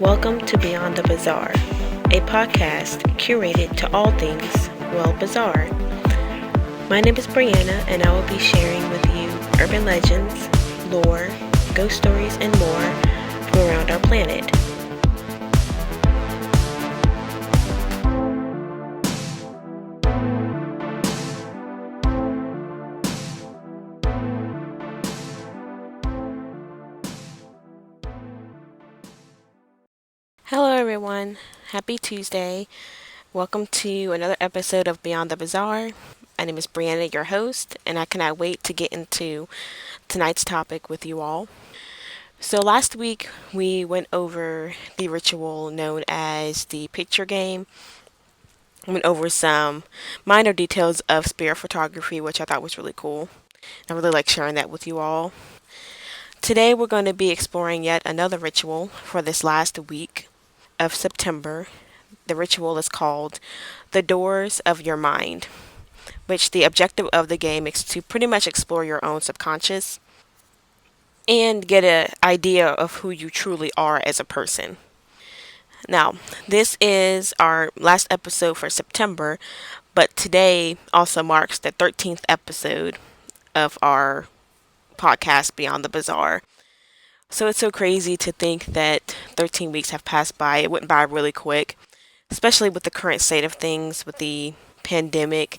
Welcome to Beyond the Bizarre, a podcast curated to all things, bizarre. My name is Brianna, and I will be sharing with you urban legends, lore, ghost stories, and more from around our planet. Hello, everyone. Happy Tuesday. Welcome to another episode of Beyond the Bizarre. My name is Brianna, your host, and I cannot wait to get into tonight's topic with you all. So, last week we went over the ritual known as the picture game. Went over some minor details of spirit photography, which I thought was really cool. I really like sharing that with you all. Today we're going to be exploring yet another ritual for this last week of September. The ritual is called The Doors of Your Mind, which the objective of the game is to pretty much explore your own subconscious and get an idea of who you truly are as a person. Now, this is our last episode for September, but today also marks the 13th episode of our podcast, Beyond the Bizarre. So it's so crazy to think that 13 weeks have passed by. It went by really quick, especially with the current state of things, with the pandemic,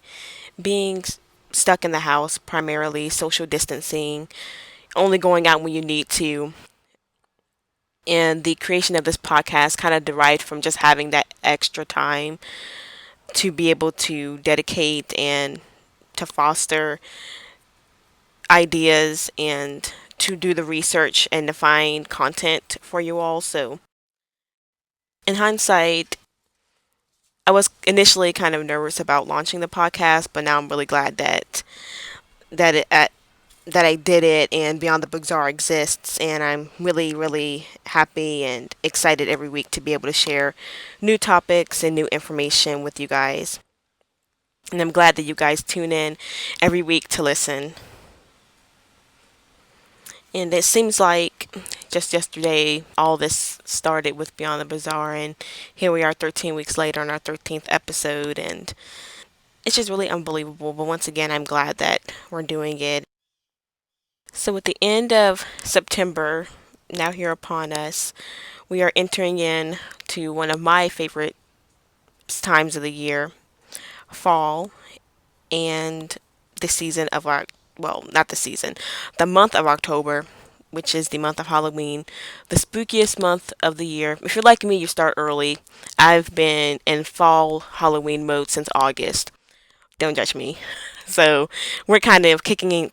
being stuck in the house, primarily social distancing, only going out when you need to. And the creation of this podcast kind of derived from just having that extra time to be able to dedicate and to foster ideas and to do the research and to find content for you all. So, in hindsight, I was initially kind of nervous about launching the podcast, but now I'm really glad that it that I did it and Beyond the Bizarre exists, and I'm really, really happy and excited every week to be able to share new topics and new information with you guys. And I'm glad that you guys tune in every week to listen. And it seems like just yesterday all this started with Beyond the Bizarre, and here we are 13 weeks later on our 13th episode, and it's just really unbelievable. But once again, I'm glad that we're doing it. So, with the end of September now here upon us, we are entering in to one of my favorite times of the year, fall, and the season of our, well, not the season, the month of October, which is the month of Halloween, the spookiest month of the year. If you're like me, you start early. I've been in fall Halloween mode since August. Don't judge me. So we're kind of kicking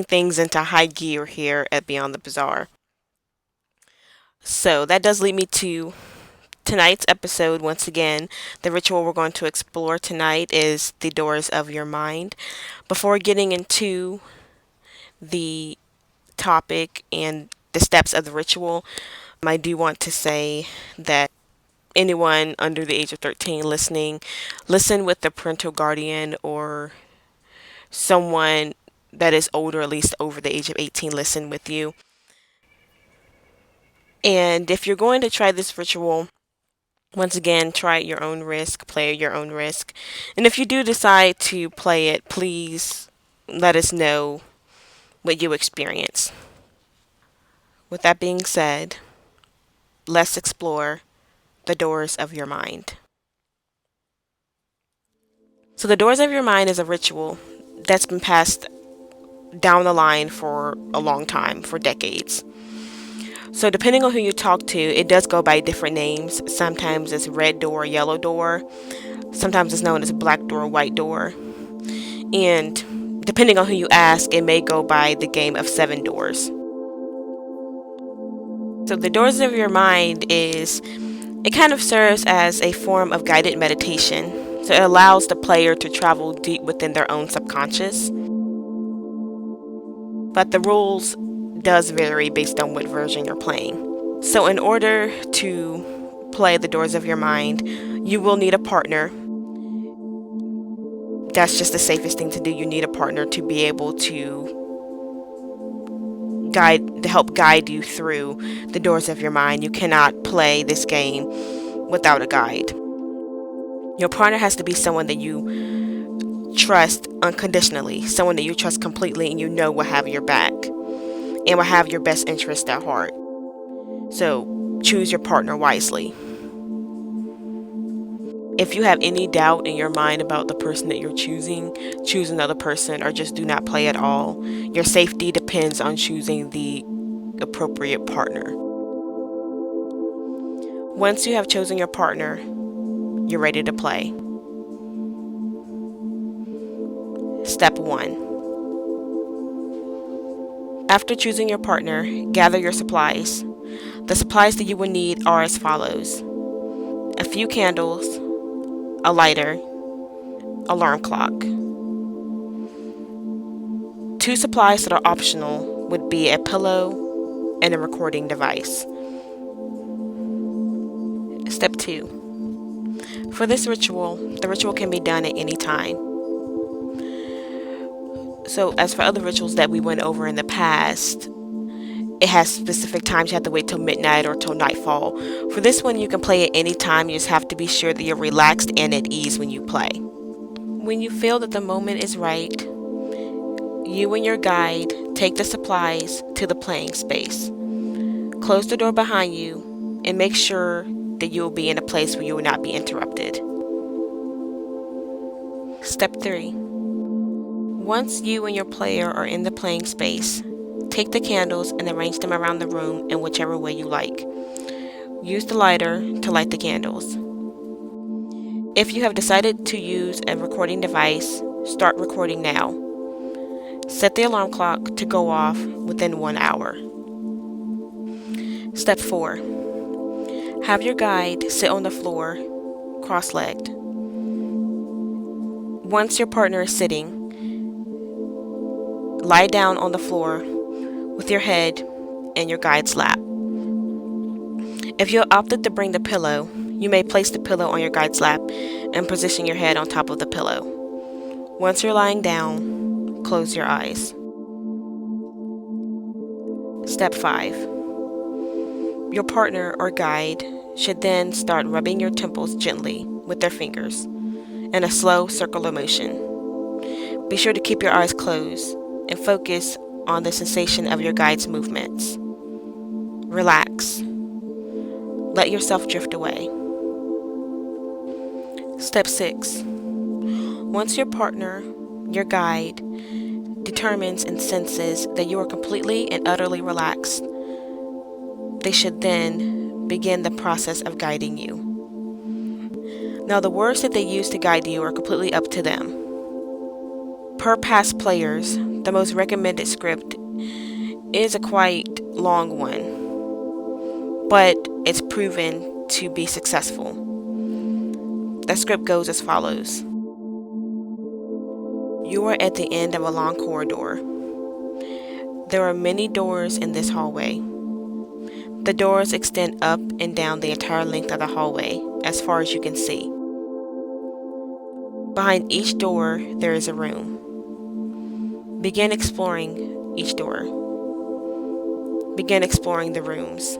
things into high gear here at Beyond the Bizarre. So that does lead me to tonight's episode. Once again, the ritual we're going to explore tonight is the doors of your mind. Before getting into the topic and the steps of the ritual, I do want to say that anyone under the age of 13 listening, listen with the parental guardian or someone that is older, at least over the age of 18, listen with you. And if you're going to try this ritual, once again, try at your own risk, play at your own risk. And if you do decide to play it, please let us know what you experience. With that being said, let's explore the doors of your mind. So, the doors of your mind is a ritual that's been passed down the line for a long time, for decades. So, depending on who you talk to, it does go by different names. Sometimes it's red door, yellow door. Sometimes it's known as black door, white door. And depending on who you ask, it may go by the game of 7 doors. So, the doors of your mind it kind of serves as a form of guided meditation. So, it allows the player to travel deep within their own subconscious. But the rules does vary based on what version you're playing. So in order to play the doors of your mind, you will need a partner. That's just the safest thing to do. You need a partner to be able to help guide you through the doors of your mind. You cannot play this game without a guide. Your partner has to be someone that you trust unconditionally, someone that you trust completely and you know will have your back and will have your best interest at heart. So choose your partner wisely. If you have any doubt in your mind about the person that you're choosing, choose another person or just do not play at all. Your safety depends on choosing the appropriate partner. Once you have chosen your partner, you're ready to play. Step 1. After choosing your partner, gather your supplies. The supplies that you will need are as follows: a few candles, a lighter, alarm clock. 2 supplies that are optional would be a pillow and a recording device. Step 2. For this ritual, the ritual can be done at any time. So as for other rituals that we went over in the past, it has specific times. You have to wait till midnight or till nightfall. For this one, you can play at any time. You just have to be sure that you're relaxed and at ease when you play. When you feel that the moment is right, you and your guide take the supplies to the playing space. Close the door behind you and make sure that you will be in a place where you will not be interrupted. Step 3. Once you and your player are in the playing space, take the candles and arrange them around the room in whichever way you like. Use the lighter to light the candles. If you have decided to use a recording device, start recording now. Set the alarm clock to go off within 1 hour. Step 4. Have your guide sit on the floor, cross-legged. Once your partner is sitting, lie down on the floor with your head in your guide's lap. If you opted to bring the pillow, you may place the pillow on your guide's lap and position your head on top of the pillow. Once you're lying down, close your eyes. Step 5. Your partner or guide should then start rubbing your temples gently with their fingers in a slow circular motion. Be sure to keep your eyes closed and focus on the sensation of your guide's movements. Relax. Let yourself drift away. Step 6. Once your partner, your guide, determines and senses that you are completely and utterly relaxed, they should then begin the process of guiding you. Now, the words that they use to guide you are completely up to them. Per past players, the most recommended script is a quite long one, but it's proven to be successful. The script goes as follows. You are at the end of a long corridor. There are many doors in this hallway. The doors extend up and down the entire length of the hallway, as far as you can see. Behind each door, there is a room. Begin exploring each door. Begin exploring the rooms.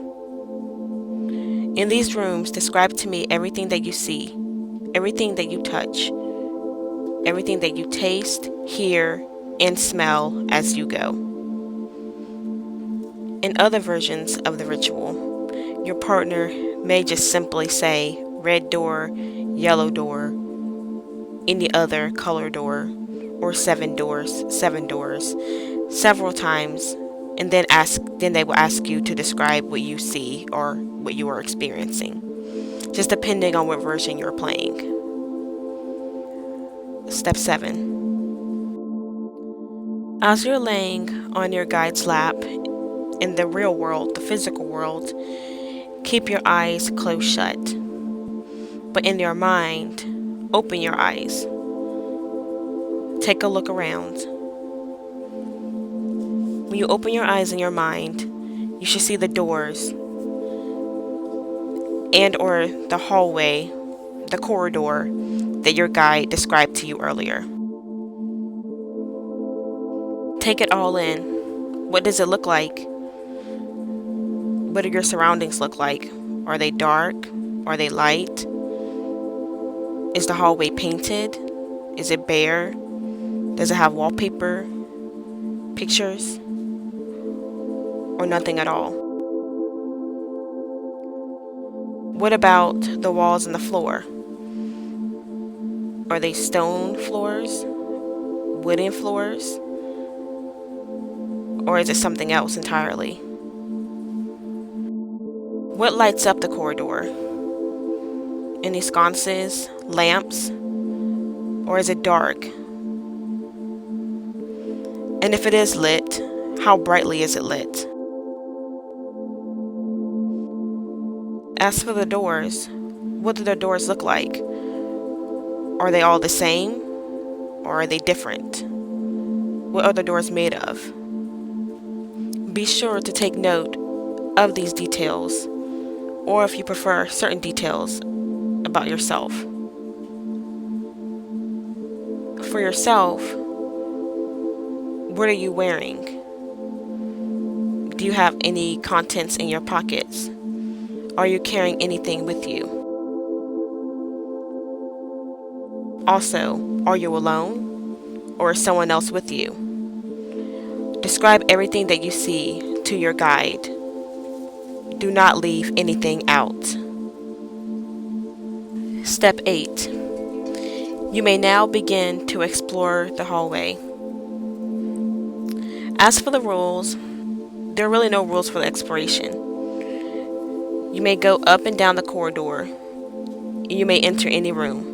In these rooms, describe to me everything that you see, everything that you touch, everything that you taste, hear, and smell as you go. In other versions of the ritual, your partner may just simply say red door, yellow door, any other color door, or 7 doors, several times, and then they will ask you to describe what you see or what you are experiencing, just depending on what version you're playing. Step 7. As you're laying on your guide's lap, in the real world, the physical world, keep your eyes closed shut. But in your mind, open your eyes. Take a look around. When you open your eyes in your mind, you should see the doors and or the hallway, the corridor that your guide described to you earlier. Take it all in. What does it look like? What do your surroundings look like? Are they dark? Are they light? Is the hallway painted? Is it bare? Does it have wallpaper, pictures, or nothing at all? What about the walls and the floor? Are they stone floors, wooden floors, or is it something else entirely? What lights up the corridor? Any sconces, lamps, or is it dark? And if it is lit, how brightly is it lit? As for the doors, what do the doors look like? Are they all the same, or are they different? What are the doors made of? Be sure to take note of these details, or if you prefer certain details about yourself. For yourself, what are you wearing? Do you have any contents in your pockets? Are you carrying anything with you? Also, are you alone, or is someone else with you? Describe everything that you see to your guide. Do not leave anything out. Step 8. You may now begin to explore the hallway. As for the rules, there are really no rules for the exploration. You may go up and down the corridor. You may enter any room.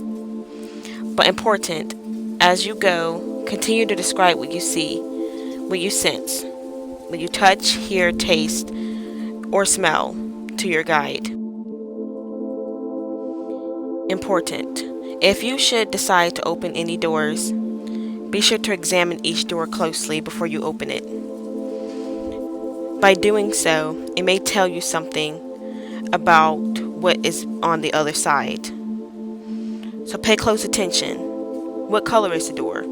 But important, as you go, continue to describe what you see, what you sense, what you touch, hear, taste, or smell to your guide. Important. If you should decide to open any doors, be sure to examine each door closely before you open it. By doing so, it may tell you something about what is on the other side. So pay close attention. What color is the door?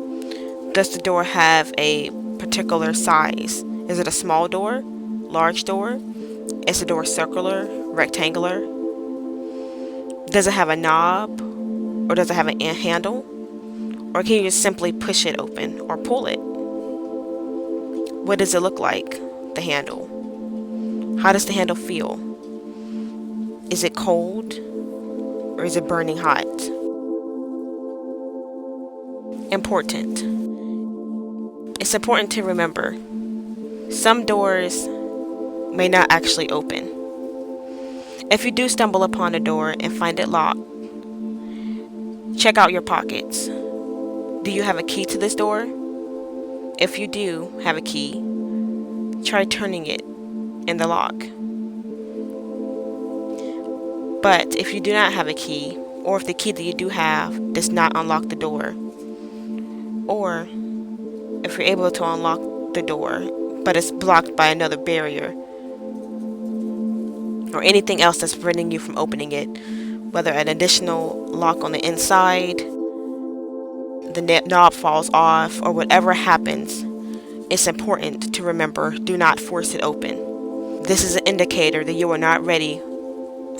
Does the door have a particular size? Is it a small door? Large door? Is the door circular? Rectangular? Does it have a knob? Or does it have a handle? Or can you just simply push it open or pull it? What does it look like, the handle? How does the handle feel? Is it cold? Or is it burning hot? Important. It's important to remember, some doors may not actually open. If you do stumble upon a door and find it locked, check out your pockets. Do you have a key to this door? If you do have a key, try turning it in the lock. But if you do not have a key, or if the key that you do have does not unlock the door, or if you're able to unlock the door, but it's blocked by another barrier, or anything else that's preventing you from opening it, whether an additional lock on the inside, the knob falls off, or whatever happens, it's important to remember, do not force it open. This is an indicator that you are not ready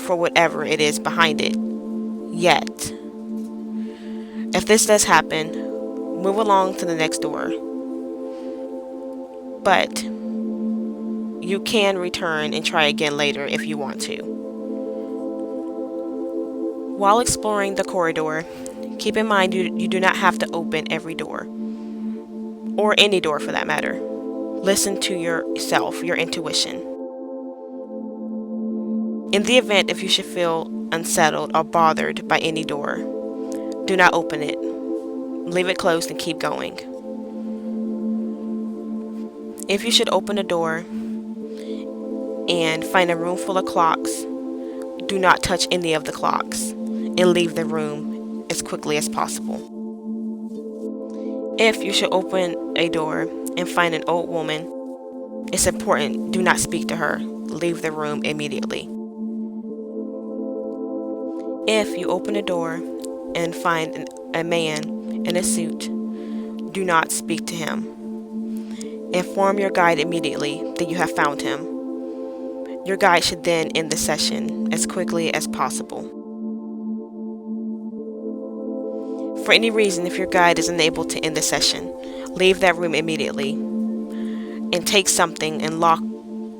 for whatever it is behind it yet. If this does happen, move along to the next door. But you can return and try again later if you want to. While exploring the corridor, keep in mind you do not have to open every door, or any door for that matter. Listen to yourself, your intuition. In the event if you should feel unsettled or bothered by any door, do not open it. Leave it closed and keep going. If you should open a door and find a room full of clocks, do not touch any of the clocks and leave the room as quickly as possible. If you should open a door and find an old woman, it's important, do not speak to her. Leave the room immediately. If you open a door and find a man in a suit, do not speak to him. Inform your guide immediately that you have found him. Your guide should then end the session as quickly as possible. For any reason, if your guide is unable to end the session, leave that room immediately and take something and lock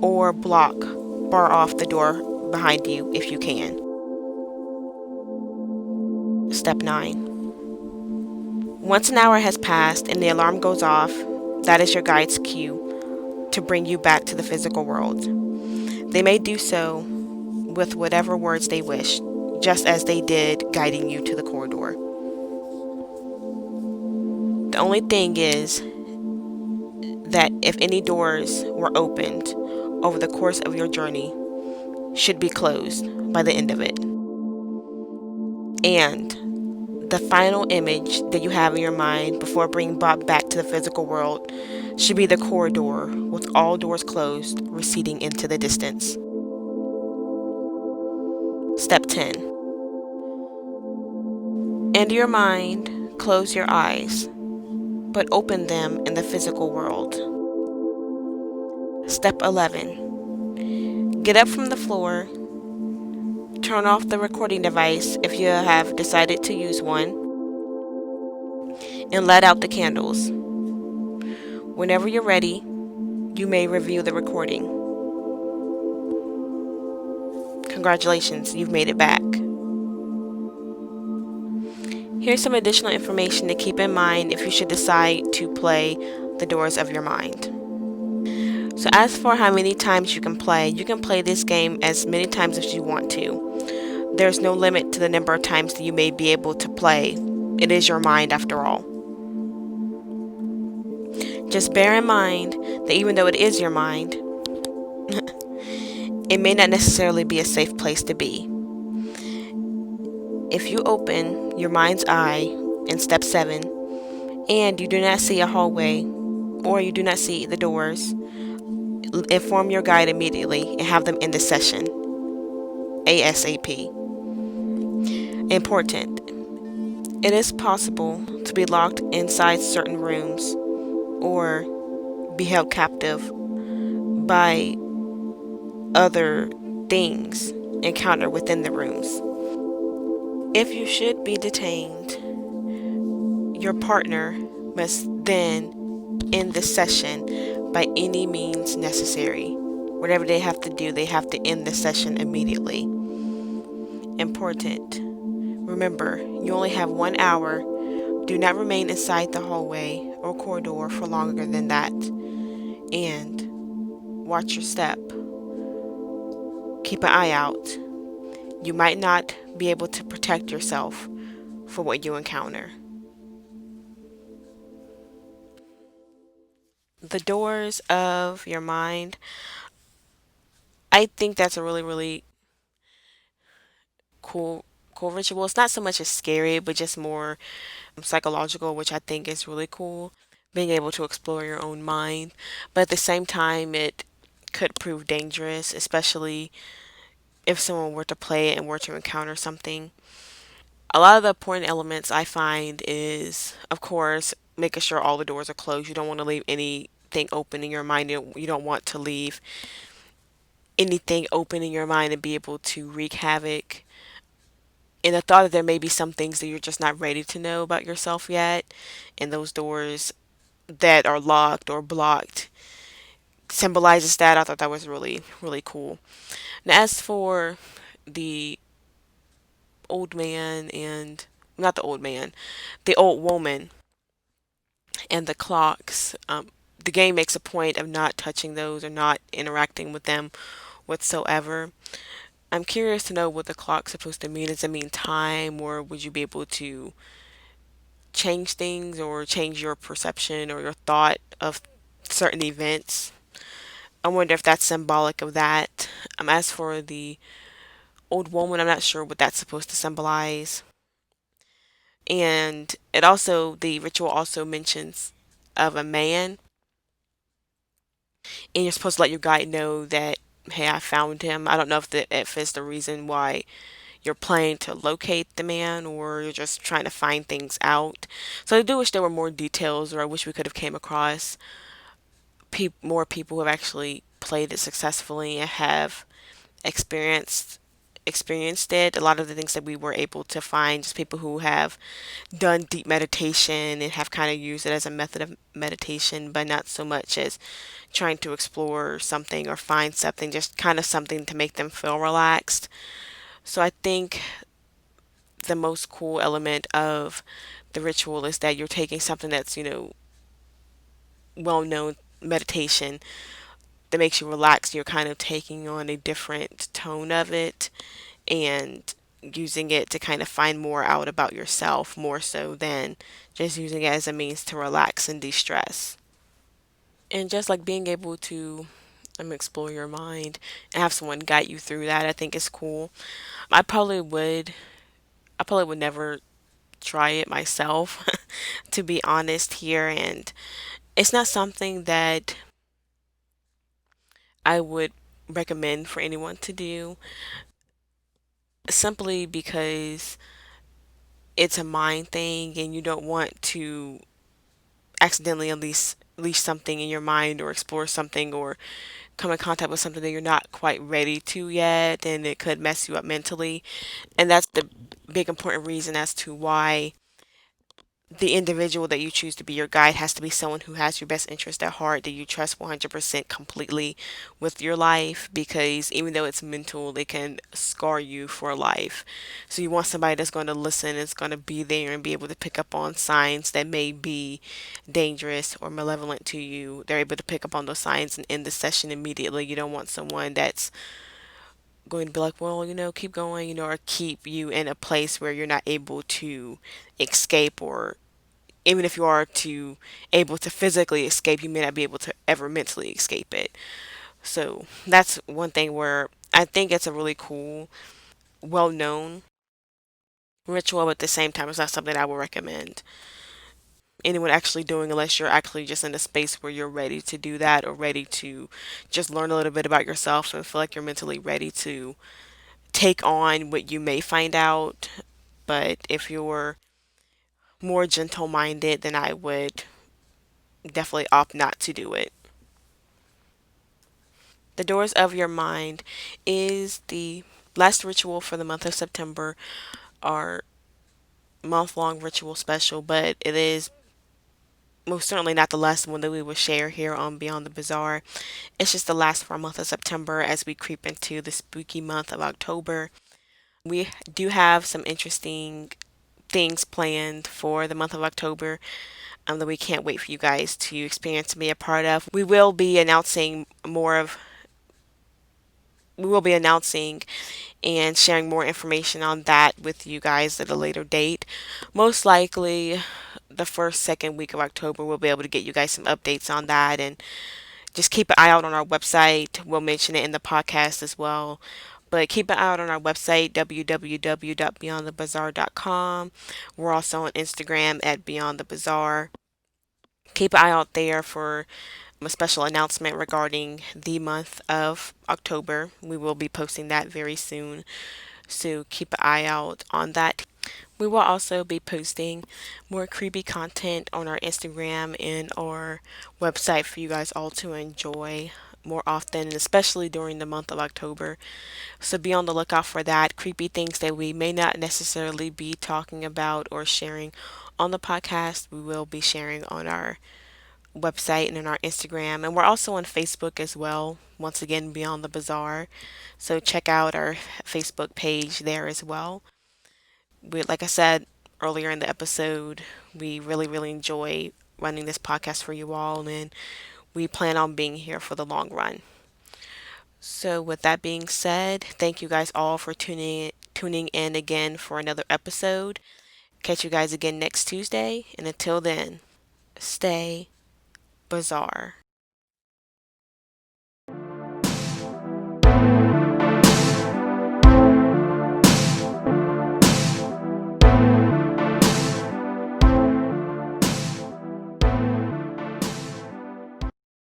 or bar off the door behind you if you can. Step 9. Once an hour has passed and the alarm goes off, that is your guide's cue to bring you back to the physical world. They may do so with whatever words they wish, just as they did guiding you to the corridor. The only thing is that if any doors were opened over the course of your journey, should be closed by the end of it. And the final image that you have in your mind before being brought back to the physical world should be the corridor with all doors closed, receding into the distance. Step 10. In your mind, close your eyes, but open them in the physical world. Step 11. Get up from the floor, turn off the recording device if you have decided to use one, and let out the candles. Whenever you're ready, you may review the recording. Congratulations, you've made it back. Here's some additional information to keep in mind if you should decide to play the doors of your mind. So as for how many times you can play this game as many times as you want to. There's no limit to the number of times that you may be able to play. It is your mind after all. Just bear in mind that even though it is your mind, it may not necessarily be a safe place to be. If you open your mind's eye in step 7 and you do not see a hallway or you do not see the doors, inform your guide immediately and have them end the session ASAP. Important. It is possible to be locked inside certain rooms or be held captive by other things encountered within the rooms. If you should be detained, your partner must then end the session by any means necessary. Whatever they have to do, they have to end the session immediately. Important. Remember, you only have 1 hour. Do not remain inside the hallway or corridor for longer than that. And watch your step. Keep an eye out. You might not be able to protect yourself for what you encounter. The doors of your mind. I think that's a really, really cool ritual. It's not so much as scary, but just more psychological, which I think is really cool. Being able to explore your own mind, but at the same time, it could prove dangerous, especially if someone were to play it and were to encounter something. A lot of the important elements I find is, of course, making sure all the doors are closed. You don't want to leave anything open in your mind. You don't want to leave anything open in your mind and be able to wreak havoc. And the thought that there may be some things that you're just not ready to know about yourself yet, and those doors that are locked or blocked symbolizes that. I thought that was really, really cool. Now, as for the old man and not the old man, the old woman and the clocks, the game makes a point of not touching those or not interacting with them whatsoever. I'm curious to know what the clock's supposed to mean. Does it mean time, or would you be able to change things or change your perception or your thought of certain events? I wonder if that's symbolic of that. As for the old woman, I'm not sure what that's supposed to symbolize. And the ritual also mentions of a man, and you're supposed to let your guide know that, hey, I found him. I don't know if it's the reason why you're playing to locate the man or you're just trying to find things out. So I do wish there were more details, or I wish we could have came across more people who have actually played it successfully and have experienced experienced it. A lot of the things that we were able to find, just people who have done deep meditation and have kind of used it as a method of meditation, but not so much as trying to explore something or find something, just kind of something to make them feel relaxed. So I think the most cool element of the ritual is that you're taking something that's, well known meditation that makes you relax. You're kind of taking on a different tone of it and using it to kind of find more out about yourself, more so than just using it as a means to relax and de-stress. And just like being able to explore your mind and have someone guide you through that, I think is cool. I probably would I probably would never try it myself, to be honest here, and it's not something that I would recommend for anyone to do, simply because it's a mind thing and you don't want to accidentally unleash something in your mind or explore something or come in contact with something that you're not quite ready to yet, and it could mess you up mentally. And that's the big important reason as to why the individual that you choose to be your guide has to be someone who has your best interest at heart, that you trust 100% completely with your life, because even though it's mental, it can scar you for life. So you want somebody that's going to listen, is going to be there and be able to pick up on signs that may be dangerous or malevolent to you. They're able to pick up on those signs and end the session immediately. You don't want someone that's going to be like, well, keep going, or keep you in a place where you're not able to escape, or even if you are to able to physically escape, you may not be able to ever mentally escape it. So that's one thing where I think it's a really cool, well known ritual, but at the same time, it's not something I would recommend anyone actually doing unless you're actually just in a space where you're ready to do that, or ready to just learn a little bit about yourself and feel like you're mentally ready to take on what you may find out. But if you're more gentle minded, then I would definitely opt not to do it. The Doors of Your Mind is the last ritual for the month of September, our month long ritual special, but it is most certainly not the last one that we will share here on Beyond the Bazaar. It's just the last for our month of September as we creep into the spooky month of October. We do have some interesting things planned for the month of October, that we can't wait for you guys to experience and be a part of. We will be announcing and sharing more information on that with you guys at a later date. Most likely the first, second week of October, we'll be able to get you guys some updates on that, and just keep an eye out on our website. We'll mention it in the podcast as well. But keep an eye out on our website, www.beyondthebazaar.com. We're also on Instagram at Beyond the Bazaar. Keep an eye out there for a special announcement regarding the month of October. We will be posting that very soon, so keep an eye out on that. We will also be posting more creepy content on our Instagram and our website for you guys all to enjoy more often, and especially during the month of October. So be on the lookout for that. Creepy things that we may not necessarily be talking about or sharing on the podcast, we will be sharing on our website and on our Instagram. And we're also on Facebook as well. Once again, Beyond the Bazaar. So check out our Facebook page there as well. Like I said earlier in the episode, we really, really enjoy running this podcast for you all, and we plan on being here for the long run. So, with that being said, thank you guys all for tuning in again for another episode. Catch you guys again next Tuesday, and until then, stay bizarre.